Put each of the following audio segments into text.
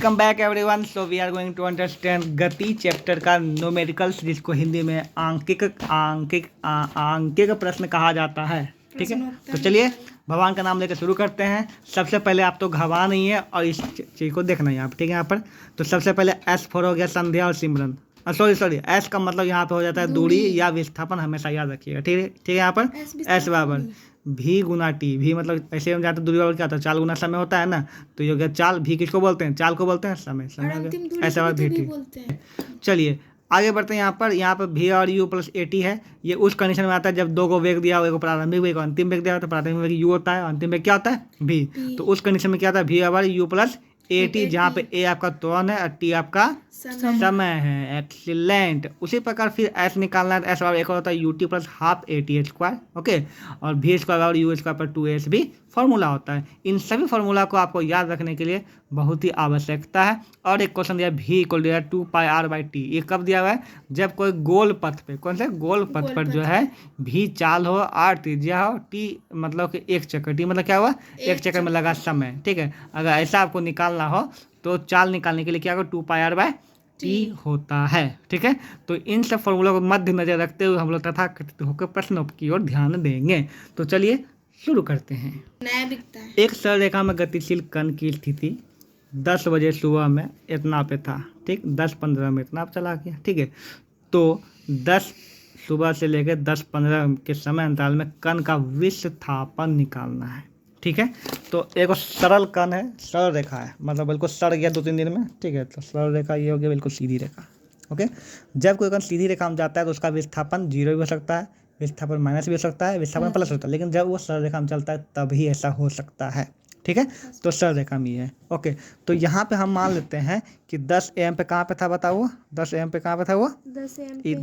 Welcome back everyone. So we are going to understand गति chapter का numericals, जिसको हिंदी में आंकिक प्रश्न कहा जाता है। ठीक है, तो चलिए भगवान का नाम लेकर शुरू करते हैं। सबसे पहले आप तो घबरा नहीं है और इस चीज़ को देखना है यहाँ पर। ठीक है, यहाँ पर तो सबसे पहले एस फॉर हो गया संध्या और सिमरन। सॉरी एस का मतलब यहाँ पे हो जाता है दूरी या विस्थापन, हमेशा याद रखिएगा। ठीक है, यहाँ पर एस बराबर भी गुना टी। भी मतलब ऐसे हम जाते दूरी बराबर क्या होता है, चाल गुना समय होता है ना। तो ये हो गया चाल। भी किसको बोलते हैं, चाल को बोलते हैं, समय ऐसा भी टी। चलिए आगे बढ़ते हैं। यहाँ पर भी और यू प्लस ए टी है। ये उस कंडीशन में आता है जब दो को वेग दिया हो, एक प्रारंभिक वेग और अंतिम वेग दिया हो। तो प्रारंभिक वेग यू होता है, अंतिम वेग क्या होता है भी। तो उस कंडीशन में क्या होता है, भी बराबर यू प्लस ए टी, जहाँ पे ए आपका त्वरण है और टी आपका समय है। एक्सीलेंट। उसी प्रकार फिर एस निकालना है तो एस बराबर एक और होता है U T plus half A T square. Okay, और भी स्क्वायर बराबर यू स्क्वायर पर 2s भी फॉर्मूला होता है। इन सभी फॉर्मूला को आपको याद रखने के लिए बहुत ही आवश्यकता है। और एक क्वेश्चन दिया भी इक्वल दिया 2πr/t। ये कब दिया हुआ है, जब कोई गोल पथ पे, कौन से गोल पथ पर जो है भी चाल हो, आर त्रिज्या हो, टी मतलब कि एक चक्कर, टी मतलब क्या हुआ एक चक्कर में लगा समय। ठीक है, अगर ऐसा आपको निकालना हो तो चाल निकालने के लिए क्या होगा 2πr/t होता है। ठीक है, तो इन सब फॉर्मूलों को मध्य नजर रखते हुए हम लोग तथाकथित होकर प्रश्नों की ओर ध्यान देंगे। तो चलिए शुरू करते हैं। नया दिखता है। एक सरल रेखा में गतिशील कण की स्थिति 10 बजे सुबह में इतना पे था। ठीक, 10:15 में इतना चला गया। ठीक है, तो 10 सुबह से लेकर 10:15 के समय अंतराल में कण का विस्थापन निकालना है। ठीक है, तो एक सरल कण है, सरल रेखा है, मतलब बिल्कुल सड़ गया 2-3 दिन में। ठीक है, तो सरल रेखा ये हो गया बिल्कुल सीधी रेखा। ओके, जब कोई कण सीधी रेखा में जाता है तो उसका विस्थापन 0 भी हो सकता है, विस्थापन माइनस भी हो सकता है, विस्थापन प्लस होता है, लेकिन जब वो सरल रेखा में चलता है तभी ऐसा हो सकता है। ठीक है, तो सरल रेखा में है। ओके, तो यहाँ पे हम मान लेते हैं कि 10 AM पे कहाँ पे था बताओ, वो 10 AM पे कहाँ पे था, वो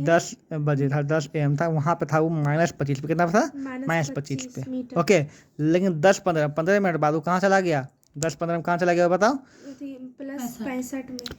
10 बजे था, 10 AM था, वहाँ पे था वो -25 पे। कितना था, -25 पे। ओके, लेकिन 15 मिनट बाद वो कहाँ चला गया, 10:15 में कहाँ चला गया बताओ,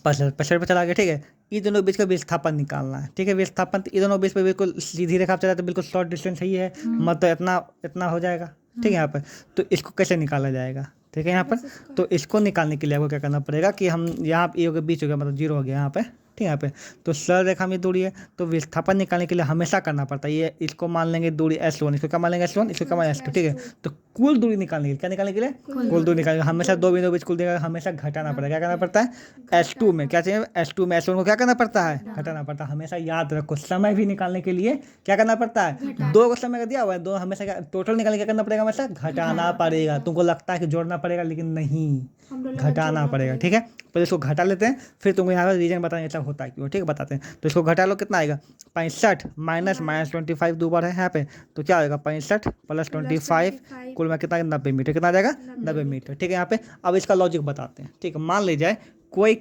+65 पे चला गया। ठीक है, इन दोनों बीच का विस्थापन निकालना है। ठीक है, विस्थापन इन दोनों बीच पे बिल्कुल सीधी रेखा चला तो बिल्कुल शॉर्ट डिस्टेंस ही है, मतलब इतना हो जाएगा। ठीक है, यहाँ पर तो इसको कैसे निकाला जाएगा। ठीक है, यहाँ पर तो इसको निकालने के लिए आपको क्या करना पड़ेगा कि हम यहाँ ए के बीच हो गया, मतलब 0 हो गया यहाँ पे। ठीक है, यहाँ पे तो सरल रेखा में दूरी है, तो विस्थापन निकालने के लिए हमेशा करना पड़ता है ये, इसको मान लेंगे दूरी S1, इसको क्या मान लेंगे S1, इसको क्या मान S2। ठीक है, तो कुल दूरी निकालने के लिए क्या निकालने के लिए, कुल दूरी निकालने हमेशा दो बिंदु बीच कुल दूरी हमेशा घटाना पड़ेगा। क्या करना पड़ता है, S2 में क्या चाहिए, S2 में S1 को क्या करना पड़ता है, घटाना पड़ता है। हमेशा याद रखो, समय भी निकालने के लिए क्या करना पड़ता है, 2 को समय का दिया हुआ है, 2 हमेशा क्या टोटल निकालने क्या करना पड़ेगा, हमेशा घटाना पड़ेगा। तुमको लगता है कि जोड़ना पड़ेगा, लेकिन नहीं, घटाना पड़ेगा। ठीक है, पहले इसको घटा लेते हैं, फिर तुमको यहाँ पर रीजन बताएंगे ऐसा होता है क्यों। ठीक है, बताते हैं। तो इसको घटा लो, कितना आएगा 65 -25 दो बार है यहाँ पे, तो क्या आएगा 65 + 25 कुल में कितना, 90 मीटर। कितना आ जाएगा 90 मीटर। ठीक है, यहाँ पे अब इसका लॉजिक बताते हैं। ठीक है, मान लीजिए कोई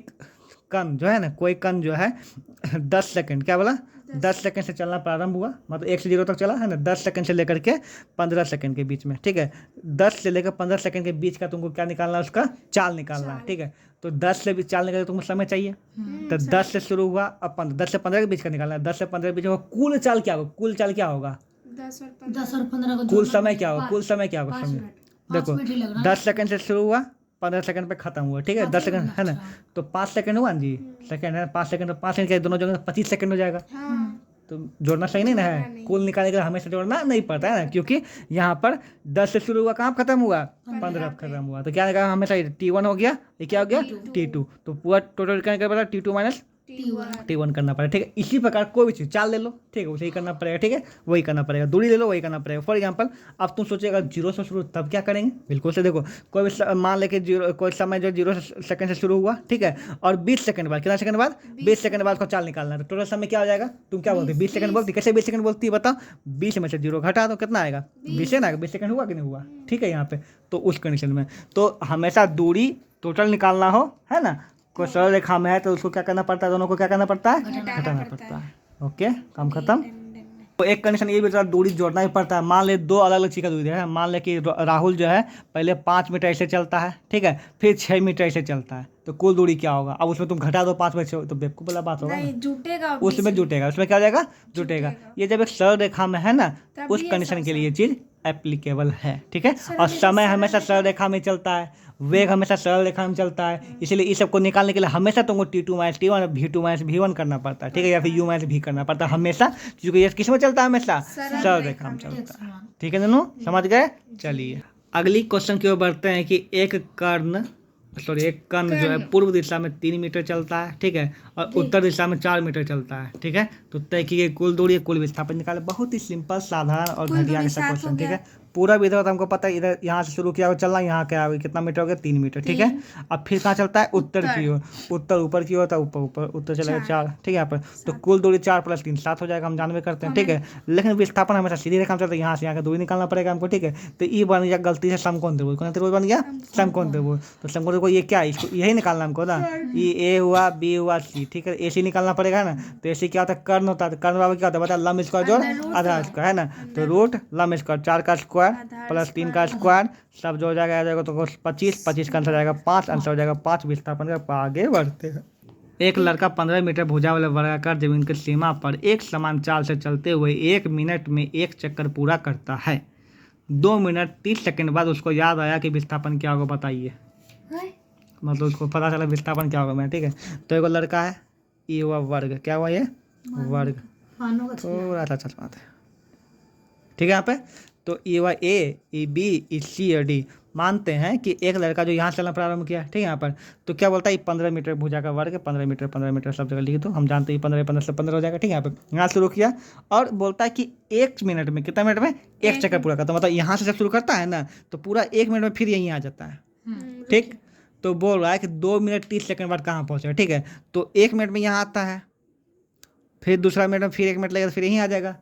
कण जो है 10 सेकंड, क्या बोला 10 सेकंड से चलना प्रारंभ हुआ, मतलब 1 से 0 तक चला है ना, 10 सेकंड से लेकर के 15 सेकंड के बीच में। ठीक है, 10 से लेकर 15 सेकंड के बीच का तुमको क्या निकालना है, उसका चाल निकालना है। ठीक है, तो 10 से भी चाल निकालने तुमको समय चाहिए, तो 10 से शुरू हुआ, अब 10 से 15 के बीच का निकालना है। 10 से 15 के बीच होगा, कुल चाल क्या होगा, 10 और 15 कुल समय क्या होगा, समय देखो 10 सेकंड से शुरू हुआ, 15 सेकंड पे खत्म हुआ। ठीक है, 10 सेकंड है ना, तो 5 सेकंड हुआ जी, सेकंड है 5 सेकंड, तो 5 सेकंड के दोनों जगह 25 सेकंड हो जाएगा। तो जोड़ना सही नहीं ना है, कुल निकालने के लिए हमेशा जोड़ना नहीं पड़ता है ना, क्योंकि यहाँ पर 10 से शुरू हुआ, कहाँ खत्म हुआ, 15 खत्म हुआ। तो क्या निकाला, हमेशा T1 हो गया, ये क्या हो गया T2, तो पूरा टोटल क्या निकालना पड़ा, T2 - T1 करना पड़ेगा। ठीक है, इसी प्रकार कोई भी चीज़ चाल ले लो, ठीक है, उसे ही करना पड़ेगा। ठीक है, वही करना पड़ेगा, दूरी ले लो, वही करना पड़ेगा। फॉर एग्जांपल अब तुम सोचिएगा 0 से शुरू, तब क्या करेंगे, बिल्कुल से देखो, कोई भी मान लेके कोई समय जो 0 सेकंड से शुरू हुआ। ठीक है, और 20 सेकंड बाद, कितना सेकंड बाद, 20 सेकंड बाद उसका चाल निकालना है, तो टोटल समय क्या हो जाएगा, तुम क्या बोलते हो 20 सेकंड बोलती, कैसे 20 सेकंड बोलती है बताओ, 20 में से 0 घटा दो, कितना आएगा 20 है ना, 20 सेकंड हुआ कि नहीं हुआ। ठीक है, यहाँ पे तो उस कंडीशन में तो हमेशा दूरी टोटल निकालना हो, है ना, कोई सरल रेखा में है तो उसको क्या करना पड़ता है, दोनों को क्या करना पड़ता है, घटाना पड़ता है। ओके, काम खत्म। तो एक कंडीशन ये भी दूरी जोड़ना ही पड़ता है। मान ले 2 अलग अलग चीज़ का दूरी है, मान ले कि राहुल जो है पहले 5 मीटर ऐसे चलता है। ठीक है, फिर 6 मीटर ऐसे चलता है, तो कुल दूरी क्या होगा, अब उसमें तुम घटा दो 5 में से, तो बेवकूफ़ वाला बात होगा, उसमें जुटेगा, उसमें क्या हो जाएगा, जुटेगा। ये जब एक सरल रेखा में है ना, उस कंडीशन के लिए ये चीज़ एप्लीकेबल है। ठीक है, और समय हमेशा सरल रेखा में चलता है, वेग हमेशा सरल रेखा में चलता है, इसलिए इस सबको निकालने के लिए हमेशा तुमको T2 minus T1 V2 minus V1 करना पड़ता है, ठीक है, या फिर U माइनस V करना पड़ता है हमेशा, क्योंकि ये किस में चलता है, हमेशा सरल रेखा में चलता है। ठीक है दोनों, समझ गए? चलिए अगली क्वेश्चन की ओर बढ़ते हैं कि एक कर्ण जो है पूर्व दिशा में 3 मीटर चलता है, ठीक है, और उत्तर दिशा में 4 मीटर चलता है, ठीक है, तो तय की गई कुल दूरी कुल विस्थापन निकाले। बहुत ही सिंपल, साधारण और घटिया जैसा क्वेश्चन, ठीक है। पूरा विधि तो हमको पता है, इधर यहाँ से शुरू किया हुआ चलना, यहाँ क्या हो गया, कितना मीटर हो गया, 3 मीटर, ठीक है। अब फिर कहाँ चलता है, उत्तर की ओर, उत्तर ऊपर की ओर था, ऊपर उत्तर चलेगा 4, ठीक है, यहाँ पर तो कुल दूरी 4 + 3 7 हो जाएगा, हम जानवे करते हैं, ठीक है। लेकिन विस्थापन हमेशा सीधी रेखा में चलता है, यहाँ से यहाँ का दूरी निकालना पड़ेगा हमको, ठीक है। तो ये बन गया गलती से समकोण त्रिभुज, कौन सा त्रिभुज बन गया, समकोण त्रिभुज। तो समकोण त्रिभुज ये क्या है, इसको यही निकालना हमको ना, ये ए हुआ, बी हुआ, सी, ठीक है, ए सी निकालना पड़ेगा ना। तो ए सी क्या होता है, कर्ण होता है, कर्ण बराबर क्या होता है, बता, लंब स्क्वायर जोड़ आधा स्क्वायर, है ना, तो रूट लंब स्क्वायर 4 का स्क्वायर प्लस 3 का स्क्वायर, सब जो हो जाएगा आ जाएगा तो 25 का आंसर जाएगा 5, आंसर हो जाएगा 5 विस्थापन का। आगे बढ़ते हैं। एक लड़का 15 मीटर भुजा वाले वर्गाकार जमीन की सीमा पर एक समान चाल से चलते हुए 1 मिनट में 1 चक्कर पूरा करता है। 2 मिनट 30 सेकंड बाद उसको याद आया कि विस्थापन क्या होगा, बताइए। मतलब उसको पता चला विस्थापन क्या होगा मैं, ठीक है। तो एक लड़का है, ये हुआ वर्ग, क्या हुआ ये वर्ग, थोड़ा सा चल पाते हैं, ठीक है। यहाँ पे तो ये हुआ ए, ये बी, ये सी और डी। मानते हैं कि एक लड़का जो यहाँ चलना प्रारंभ किया, ठीक है, यहाँ पर तो क्या बोलता है, ये 15 मीटर भुजा का वर्ग है, 15 मीटर सब जगह लिख दो, हम जानते हैं 15 से 15 हो जाएगा, ठीक है। यहाँ पे यहाँ शुरू किया और बोलता है कि 1 मिनट में, कितना मिनट में, 1 चक्कर पूरा करता है, मतलब यहाँ से जब शुरू करता है ना तो पूरा 1 मिनट में फिर यहीं आ जाता है, ठीक। तो बोल रहा है कि 2 मिनट 30 सेकंड बाद कहाँ पहुँचेगा, ठीक है। तो 1 मिनट में यहाँ आता है, फिर दूसरा मिनट में फिर 1 मिनट लगेगा, फिर यहीं आ जाएगा।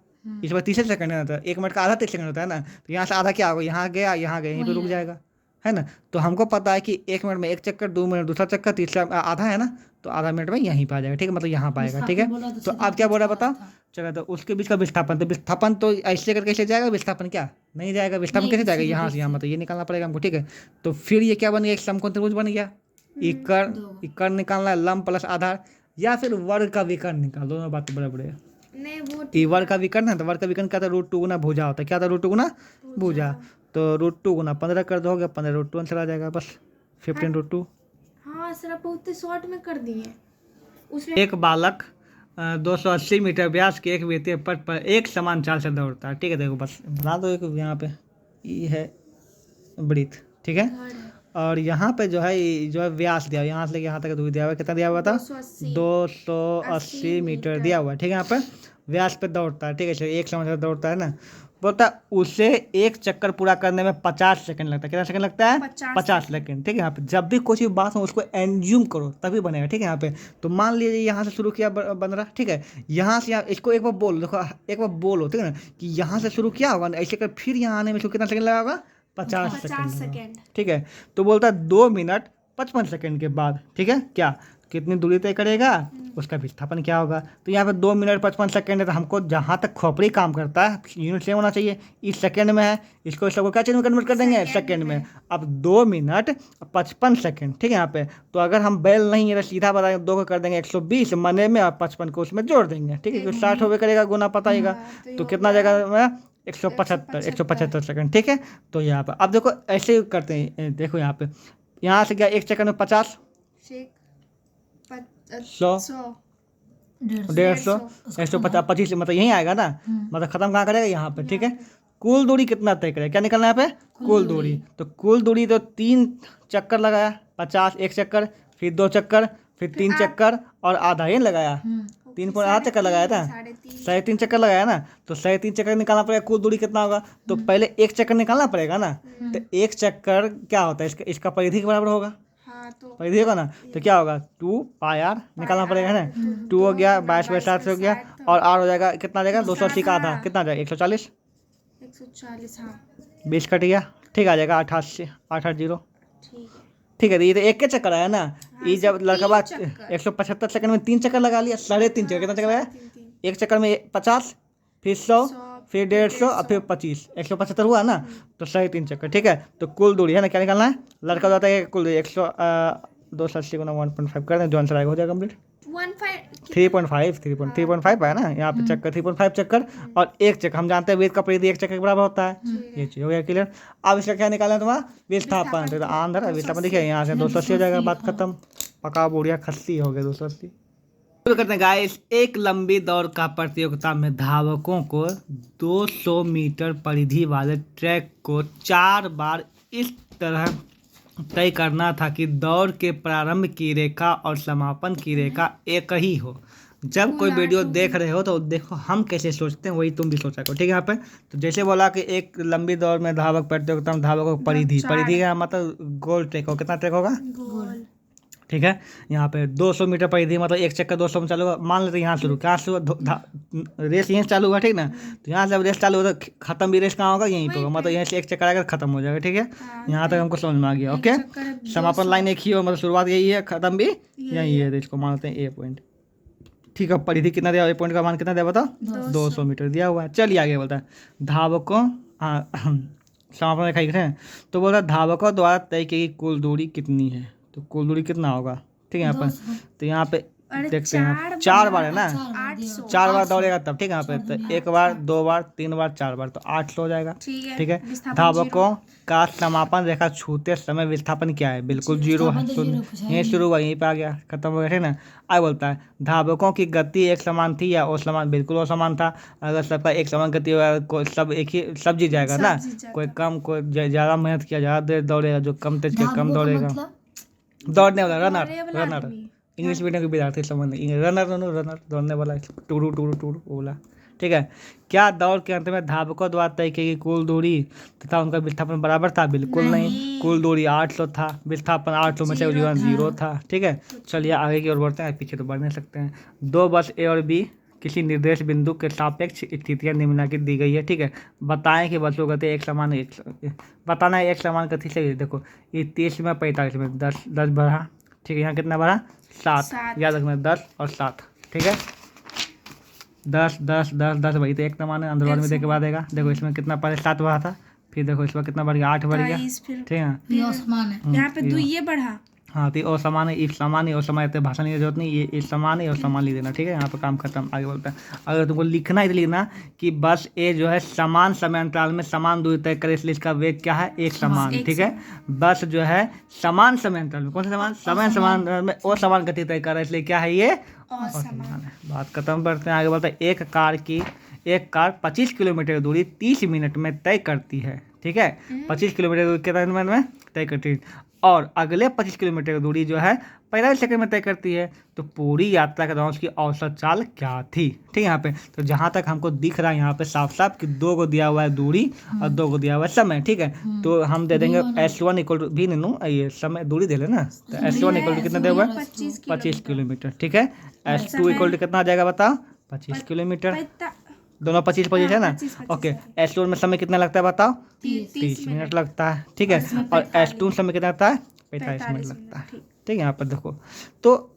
इस बार 30 सेकंड है ना, तो 1 मिनट का आधा 30 सेकंड होता है ना, तो यहाँ से आधा क्या होगा, यहाँ गया यहीं पे रुक जाएगा, है ना। तो हमको पता है कि 1 मिनट में 1 चक्कर, 2 मिनट दूसरा चक्कर, तीसरा आधा है ना, तो आधा मिनट में यहीं पे आ जाएगा, ठीक है, मतलब यहाँ पाएगा, ठीक है। तो अब क्या बोल रहा है बताओ, चलो तो उसके बीच का विस्थापन, तो विस्थापन तो ऐसे करके कैसे जाएगा, विस्थापन क्या नहीं जाएगा, विस्थापन कैसे जाएगा, यहाँ से यहाँ, मतलब ये निकालना पड़ेगा हमको, ठीक है। तो फिर ये क्या बन गया, एक समकोण त्रिभुज बन गया। कर्ण निकालना है, लंब प्लस आधार, या फिर वर्ग का विकर्ण निकाल, दोनों बात बड़े है। नहीं वो वर्ग का विकर्ण है, तो वर्ग का विकर्ण क्या था, √2 गुना भुजा होता है, क्या था, √2 गुना भुजा, तो √2 गुना 15 कर दो, हो गया 15 √2 आंसर आ जाएगा, बस 15 √2। हाँ सर, आप बहुत शॉर्ट में कर दिए उसमें। एक बालक 280 मीटर व्यास के एक वृत्तीय पथ पर एक समान चाल से दौड़ता है, ठीक है। देखो बस बना दो, एक यहाँ पे ये है वृत्त, ठीक है, और यहाँ पे जो है व्यास दिया, यहाँ से लेके यहाँ तक दूरी दिया हुआ, कितना दिया हुआ था, 280 मीटर दिया हुआ है, ठीक है। यहाँ पे व्यास पे दौड़ता है, ठीक है, एक समय दौड़ता है ना, बोलता है उसे 1 चक्कर पूरा करने में 50 सेकंड लगता है, कितना सेकंड लगता है, 50 सेकंड, ठीक है। यहाँ पे जब भी कोई बात हो उसको एंज्यूम करो तभी बनेगा, ठीक है। यहाँ पे तो मान लीजिए यहाँ से शुरू किया बन रहा, ठीक है, यहाँ से इसको एक बार बोलो, देखो एक बार बोलो, ठीक है ना, कि यहाँ से शुरू किया होगा ऐसे कर, फिर यहाँ आने में कितना सेकंड लगा होगा, 50 सेकंड, ठीक है। तो बोलता है 2 मिनट 55 सेकंड के बाद, ठीक है, क्या कितनी दूरी तय करेगा, उसका विस्थापन क्या होगा। तो यहाँ पे 2 मिनट 55 सेकंड है, तो हमको जहाँ तक खोपड़ी काम करता है यूनिट सेम होना चाहिए, इस सेकंड में है, इसको सबको क्या चीज़ में कन्वर्ट कर देंगे, सेकंड में। अब 2 मिनट 55 सेकंड, ठीक है। यहाँ पे तो अगर हम बैल नहीं है सीधा बताएंगे, 2 को कर देंगे 120 मने में, और 55 को उसमें जोड़ देंगे, ठीक है, 60 होवे करेगा, गुना पता ही, तो कितना जाएगा, 175 सेकंड, ठीक है। तो यहाँ पर अब देखो ऐसे ही करते हैं, देखो यहाँ पे यहाँ से क्या 1 सेकंड में 50, 100, 150, 150, 25, मतलब यहीं आएगा ना, मतलब खत्म कहाँ करेगा, यहाँ पे, ठीक है। कुल दूरी कितना तय करेगा, क्या निकलना है यहाँ पे, कुल दूरी। तो कुल दूरी तो 3 चक्कर लगाया, 50 1 चक्कर, फिर 2 चक्कर, फिर 3 चक्कर और आधा ये लगाया, 3.8 चक्कर लगाया था, 3.5 चक्कर लगाया ना, तो 3.5 चक्कर निकालना पड़ेगा, कुल दूरी कितना होगा। तो पहले 1 चक्कर निकालना पड़ेगा ना, तो 1 चक्कर क्या होता है, इसका परिधि के बराबर होगा, परिधि होगा ना, तो क्या होगा 2πr निकालना पड़ेगा ना, 2 हो गया, 22/7 हो गया, और r हो जाएगा, कितना जाएगा, 280 का आधा, कितना जाएगा, 140, 20 कट गया, ठीक आ जाएगा 88, 880, ठीक है। ये तो 1 के चक्कर आया ना, ये जब लड़का बात 175 सेकंड में 3 चक्कर लगा लिया, 3.5 चक्कर, कितना चक्कर आया, 1 चक्कर में 50, फिर 100, फिर 150 और फिर 25, 175 हुआ ना, तो 3.5 चक्कर, ठीक है। तो कुल दूरी है ना, क्या निकालना है, लड़का बताता है कुल दूरी 280 गुना 1.5 कर दें, जो आंसर आएगा हो जाएगा कंप्लीट। 1.5 3.5 है ना यहाँ पे, चक्कर 3.5 चक्कर और एक चक्कर, हम जानते हैं वेद का परिधि एक चक्कर के बराबर होता है। ये चीज हो गया क्लियर। अब इसका क्या निकालना है तुम्हारा, विस्थापन। तो आंध्र विस्थापन देखिए यहाँ से 280 हो जाएगा, बात खत्म। पका बुढ़िया खस्सी हो गया 280। करते हैं गाइस, एक लंबी दौड़ का प्रतियोगिता में धावकों को 200 मीटर परिधि वाले ट्रैक को 4 बार इस तरह तय करना था कि दौड़ के प्रारंभ की रेखा और समापन की रेखा एक ही हो। जब कोई वीडियो देख रहे हो तो देखो हम कैसे सोचते हैं, वही तुम भी सोचा करो, ठीक है। यहाँ पे तो जैसे बोला कि एक लंबी दौड़ में धावक प्रतियोगिता में धावकों को परिधि का मतलब गोल ट्रैक हो, कितना ट्रैक होगा, गोल। ठीक है। यहाँ पे 200 मीटर परिधि मतलब एक चक्कर 200 में चालू होगा। मान लेते हैं यहाँ शुरू, क्या शुरू रेस यहीं से चालू हुआ, ठीक ना। तो यहाँ से जब रेस चालू होगा तो खत्म भी रेस कहाँ होगा, यहीं पे होगा, मतलब यहीं से एक चक्कर आएगा खत्म हो जाएगा, ठीक है। यहाँ तक हमको समझ में आ गया। ओके, समापन लाइन एक ही हो, मतलब शुरुआत यही है, खत्म भी यही है। तो इसको मानते हैं ए पॉइंट, ठीक है। परिधि कितना दिया, ए पॉइंट का मान कितना दिया बताओ, 200 मीटर दिया हुआ है। चलिए आगे बोलता है धावकों, समापन रेखा लिख रहे हैं। तो बोलता है धावकों द्वारा तय की गई कुल दूरी कितनी है, तो कुल दूरी कितना होगा, ठीक है। यहाँ पर तो यहाँ पे देखते हैं 4 बार है ना, 4 बार दौड़ेगा तब, ठीक है। यहाँ पे तो 1 बार 2 बार 3 बार 4 बार तो 800 हो जाएगा, ठीक है। धावकों का समापन रेखा छूते समय विस्थापन क्या है, बिल्कुल 0 है, यहीं शुरू हुआ यहीं पे आ गया, खत्म हो गया, ठीक है ना। आगे बोलता है धावकों की गति एक समान थी या असमान, बिल्कुल असमान था। अगर सबका एक समान गति होगा सब एक ही सब जीत जाएगा ना, कोई कम कोई ज़्यादा मेहनत किया ज़्यादा देर दौड़ेगा, जो कम तेज किया कम दौड़ेगा। दौड़ने वाला रनर इंग्लिश मीडियम के विद्यार्थी समझ नहीं, रनर दौड़ने वाला, टूरू टूरू टूरू बोला, ठीक है। क्या दौड़ के अंत में धावकों द्वारा तय की गई कुल दूरी तथा उनका विस्थापन बराबर था, बिल्कुल नहीं। कुल दूरी 800 था, विस्थापन 800 में से 0 था, ठीक है। चलिए आगे की ओर बढ़ते हैं, पीछे तो बढ़ नहीं सकते हैं। 2 बस ए और बी किसी निर्देश बिंदु के सापेक्ष स्थितियाँ निम्नलिखित दी गई है, ठीक है। बताएं कि बसों गति एक समान बताना है, एक समान गति से। देखो ये 30 में 45 में 10 बढ़ा, ठीक है। यहाँ कितना बढ़ा 7, याद रखना 10 और 7, ठीक है। 10 10 10 10 वही तो एक समान है, अंदर में देख के बाद देगा। देखो इसमें कितना पहले 7 बढ़ा था, फिर देखो इसमें कितना बढ़ गया 8 बढ़ गया, ठीक है। यहाँ पे 2 ये बढ़ा, हाँ तो और समान है, इफ समान है और समय भाषा की जरूरत नहीं, ये समान है और समान लिख देना, ठीक है। यहाँ पर काम खत्म। आगे बोलता है अगर तुमको लिखना है तो लिखना कि बस ए जो है समान समय अंतराल में समान दूरी तय करे, इसलिए इसका वेग क्या है, एक समान, ठीक है। बस जो है समान समय अंतराल में, कौन सा समान, समय समान में और समान गति तय कर रहा है, इसलिए क्या है ये असमान है। बात खत्म करते हैं। आगे बोलता है एक कार 25 किलोमीटर की दूरी 30 मिनट में तय करती है, ठीक है। 25 किलोमीटर दूरी कितने मिनट में तय करती है, और अगले 25 किलोमीटर की दूरी जो है 45 सेकंड में तय करती है। तो पूरी यात्रा के दौरान उसकी औसत चाल क्या थी, ठीक है। यहाँ पे तो जहाँ तक हमको दिख रहा है यहाँ पे साफ साफ कि 2 को दिया हुआ है दूरी और 2 को दिया हुआ है समय, ठीक है। तो हम दे देंगे S1 इक्वल टू भी नहीं, ये समय दूरी दे लेना, तो S1 इक्वल टू कितना दे हुआ है 25 किलोमीटर, ठीक है। S2 इक्वल टू कितना आ जाएगा बताओ 25 किलोमीटर, दोनों 25 है ना। ओके, S1 में समय कितना लगता है बताओ 30 मिनट लगता है, ठीक है। और S2 समय कितना लगता है 45 मिनट लगता है, ठीक है। यहाँ पर